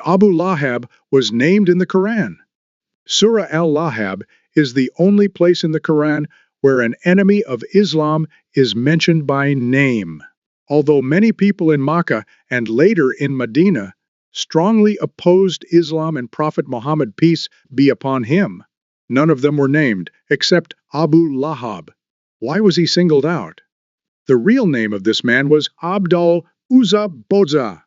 Abu Lahab was named in the Qur'an. Surah Al-Lahab is the only place in the Qur'an where an enemy of Islam is mentioned by name. Although many people in Makkah and later in Medina strongly opposed Islam and Prophet Muhammad, peace be upon him, none of them were named except Abu Lahab. Why was he singled out? The real name of this man was Abdul Uzza Boza.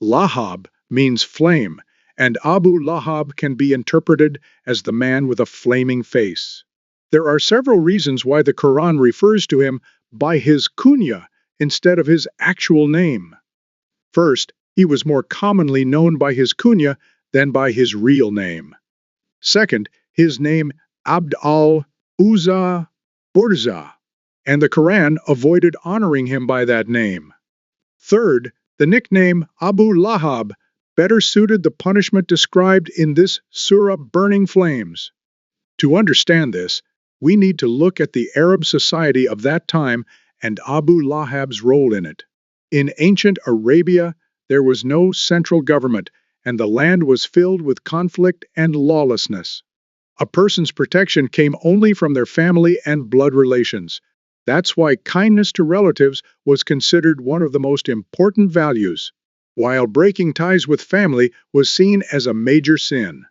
Lahab means flame, and Abu Lahab can be interpreted as the man with a flaming face. There are several reasons why the Quran refers to him by his kunya instead of his actual name. First, he was more commonly known by his kunya than by his real name. Second, his name Abd al-Uzza Burza, and the Quran avoided honoring him by that name. Third, the nickname Abu Lahab better suited the punishment described in this surah, burning flames. To understand this, we need to look at the Arab society of that time and Abu Lahab's role in it. In ancient Arabia, there was no central government, and the land was filled with conflict and lawlessness. A person's protection came only from their family and blood relations. That's why kindness to relatives was considered one of the most important values, while breaking ties with family was seen as a major sin.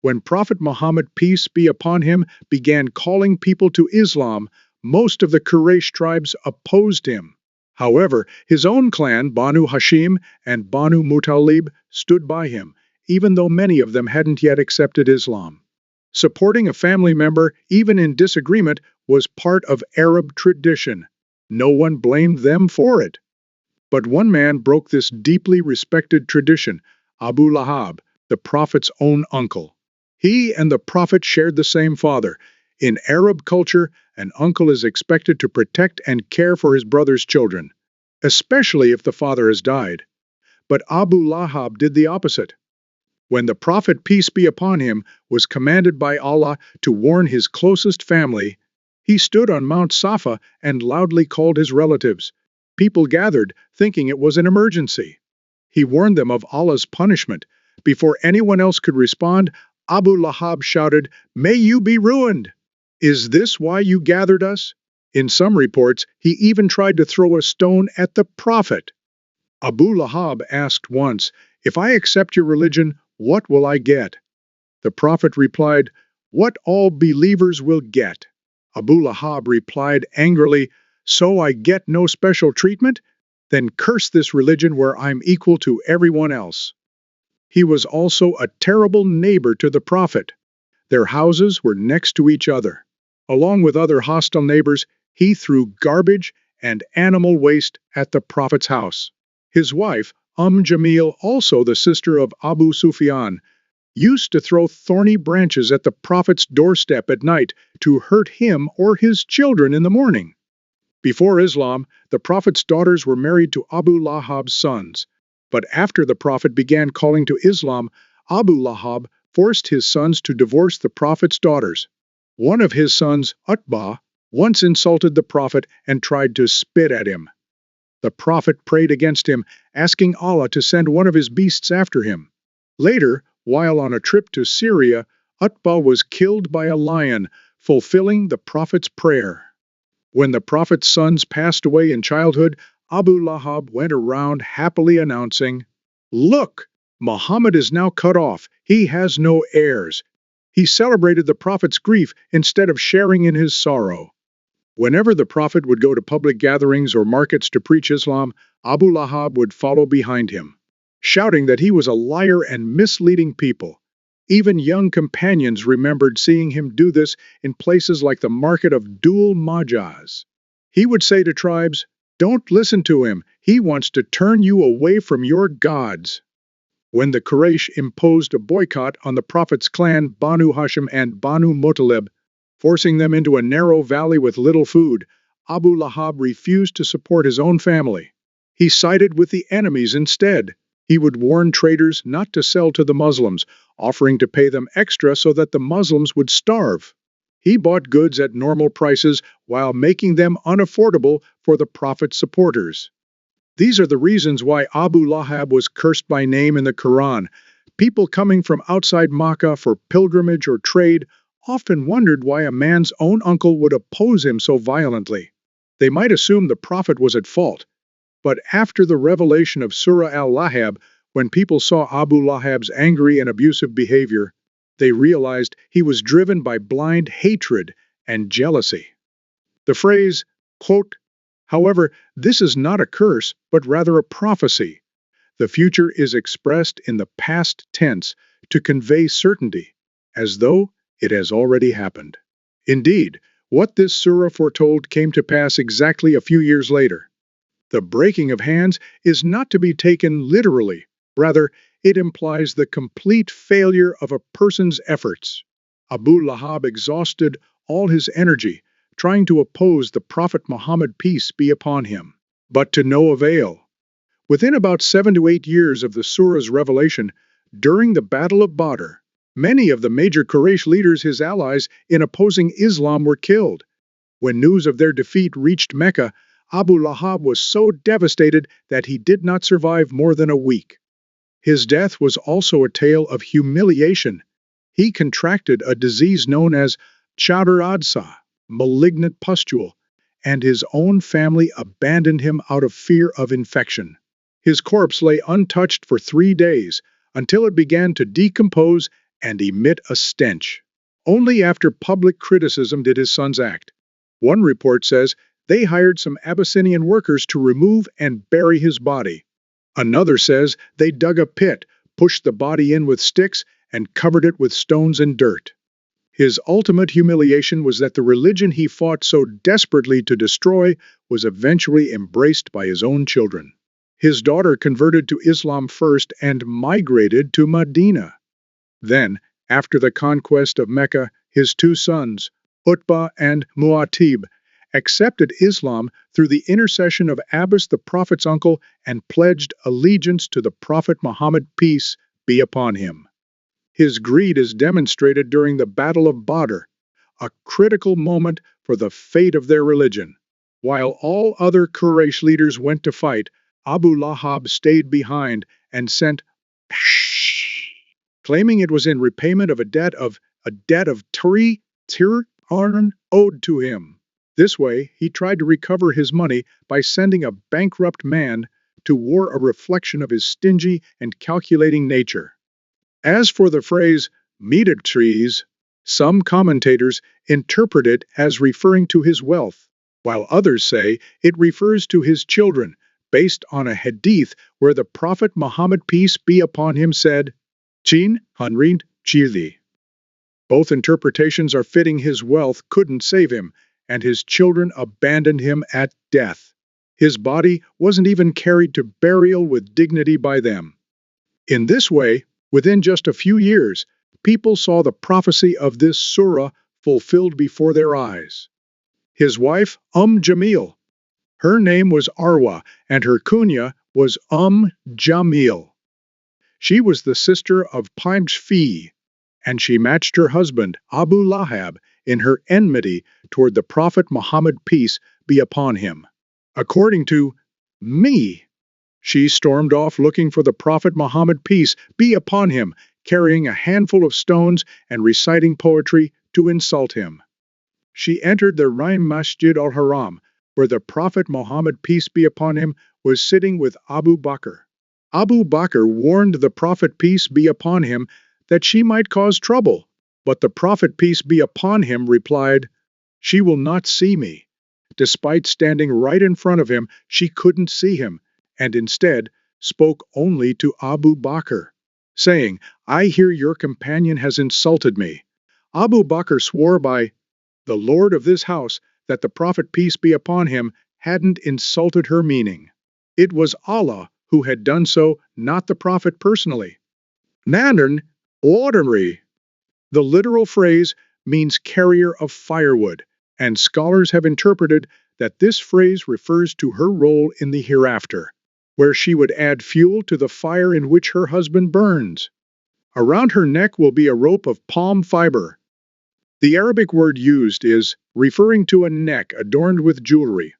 When Prophet Muhammad, peace be upon him, began calling people to Islam, most of the Quraysh tribes opposed him. However, his own clan, Banu Hashim and Banu Muttalib, stood by him, even though many of them hadn't yet accepted Islam. Supporting a family member, even in disagreement, was part of Arab tradition. No one blamed them for it. But one man broke this deeply respected tradition, Abu Lahab, the Prophet's own uncle. He and the Prophet shared the same father. In Arab culture, an uncle is expected to protect and care for his brother's children, especially if the father has died. But Abu Lahab did the opposite. When the Prophet, peace be upon him, was commanded by Allah to warn his closest family, he stood on Mount Safa and loudly called his relatives. People gathered, thinking it was an emergency. He warned them of Allah's punishment. Before anyone else could respond, Abu Lahab shouted, "May you be ruined! Is this why you gathered us?" In some reports, he even tried to throw a stone at the Prophet. Abu Lahab asked once, "If I accept your religion, what will I get?" The Prophet replied, "What all believers will get." Abu Lahab replied angrily, "So I get no special treatment? Then curse this religion where I'm equal to everyone else." He was also a terrible neighbor to the Prophet. Their houses were next to each other. Along with other hostile neighbors, he threw garbage and animal waste at the Prophet's house. His wife, Jamil, also the sister of Abu Sufyan, used to throw thorny branches at the Prophet's doorstep at night to hurt him or his children in the morning. Before Islam, the Prophet's daughters were married to Abu Lahab's sons. But after the Prophet began calling to Islam, Abu Lahab forced his sons to divorce the Prophet's daughters. One of his sons, Utbah, once insulted the Prophet and tried to spit at him. The Prophet prayed against him, asking Allah to send one of his beasts after him. Later, while on a trip to Syria, Utbah was killed by a lion, fulfilling the Prophet's prayer. When the Prophet's sons passed away in childhood, Abu Lahab went around happily announcing, "Look, Muhammad is now cut off. He has no heirs." He celebrated the Prophet's grief instead of sharing in his sorrow. Whenever the Prophet would go to public gatherings or markets to preach Islam, Abu Lahab would follow behind him, shouting that he was a liar and misleading people. Even young companions remembered seeing him do this in places like the market of Dhul Majaz. He would say to tribes, "Don't listen to him. He wants to turn you away from your gods." When the Quraysh imposed a boycott on the Prophet's clan, Banu Hashim and Banu Muttalib, forcing them into a narrow valley with little food, Abu Lahab refused to support his own family. He sided with the enemies instead. He would warn traders not to sell to the Muslims, offering to pay them extra so that the Muslims would starve. He bought goods at normal prices while making them unaffordable for the Prophet's supporters. These are the reasons why Abu Lahab was cursed by name in the Quran, People coming from outside Makkah for pilgrimage or trade often wondered why a man's own uncle would oppose him so violently. They might assume the prophet was at fault, but after the revelation of Surah Al-Lahab, when people saw Abu Lahab's angry and abusive behavior, they realized he was driven by blind hatred and jealousy. The phrase, quote, however, this is not a curse, but rather a prophecy. The future is expressed in the past tense to convey certainty, as though it has already happened. Indeed, what this surah foretold came to pass exactly a few years later. The breaking of hands is not to be taken literally. Rather, it implies the complete failure of a person's efforts. Abu Lahab exhausted all his energy trying to oppose the Prophet Muhammad, peace be upon him, but to no avail. Within about 7 to 8 years of the surah's revelation, during the Battle of Badr, many of the major Quraysh leaders, his allies in opposing Islam, were killed. When news of their defeat reached Mecca, Abu Lahab was so devastated that he did not survive more than a week. His death was also a tale of humiliation. He contracted a disease known as Chadar Adsa, malignant pustule, and his own family abandoned him out of fear of infection. His corpse lay untouched for 3 days until it began to decompose and emit a stench. Only after public criticism did his sons act. One report says they hired some Abyssinian workers to remove and bury his body. Another says they dug a pit, pushed the body in with sticks, and covered it with stones and dirt. His ultimate humiliation was that the religion he fought so desperately to destroy was eventually embraced by his own children. His daughter converted to Islam first and migrated to Medina. Then, after the conquest of Mecca, his 2 sons, Utbah and Mu'atib, accepted Islam through the intercession of Abbas, the Prophet's uncle, and pledged allegiance to the Prophet Muhammad, peace be upon him. His greed is demonstrated during the Battle of Badr, a critical moment for the fate of their religion. While all other Quraysh leaders went to fight, Abu Lahab stayed behind and sent claiming it was in repayment of a debt of Tir owed to him. This way, he tried to recover his money by sending a bankrupt man to war, a reflection of his stingy and calculating nature. As for the phrase, trees, some commentators interpret it as referring to his wealth, while others say it refers to his children, based on a hadith where the Prophet Muhammad, peace be upon him, said, Chin Hanrind Chili. Both interpretations are fitting. His wealth couldn't save him, and his children abandoned him at death. His body wasn't even carried to burial with dignity by them. In this way, within just a few years, people saw the prophecy of this surah fulfilled before their eyes. His wife, Jamil. Her name was Arwa, and her kunya was Jamil. She was the sister of Pimshfi, and she matched her husband, Abu Lahab, in her enmity toward the Prophet Muhammad, peace be upon him. According to me, she stormed off looking for the Prophet Muhammad, peace be upon him, carrying a handful of stones and reciting poetry to insult him. She entered the Rhine Masjid al-Haram, where the Prophet Muhammad, peace be upon him, was sitting with Abu Bakr. Abu Bakr warned the Prophet, peace be upon him, that she might cause trouble, but the Prophet, peace be upon him, replied, "She will not see me." Despite standing right in front of him, she couldn't see him, and instead spoke only to Abu Bakr, saying, "I hear your companion has insulted me." Abu Bakr swore by the Lord of this house that the Prophet, peace be upon him, hadn't insulted her, meaning it was Allah who had done so, not the Prophet personally. Nandern, ordinary. The literal phrase means carrier of firewood, and scholars have interpreted that this phrase refers to her role in the hereafter, where she would add fuel to the fire in which her husband burns. Around her neck will be a rope of palm fiber. The Arabic word used is referring to a neck adorned with jewelry.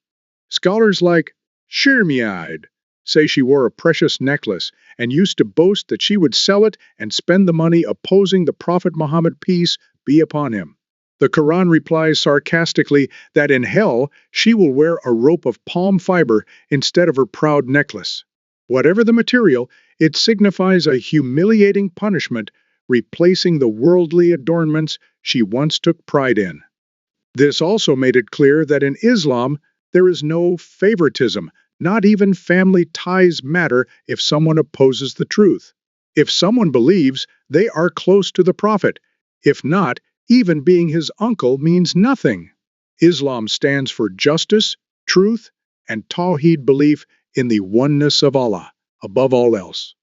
Scholars like Shirmiad say she wore a precious necklace and used to boast that she would sell it and spend the money opposing the Prophet Muhammad, peace be upon him. The Quran replies sarcastically that in hell she will wear a rope of palm fiber instead of her proud necklace. Whatever the material, it signifies a humiliating punishment, replacing the worldly adornments she once took pride in. This also made it clear that in Islam there is no favoritism, not even family ties matter if someone opposes the truth. If someone believes, they are close to the Prophet. If not, even being his uncle means nothing. Islam stands for justice, truth, and Tawheed belief in the oneness of Allah, above all else.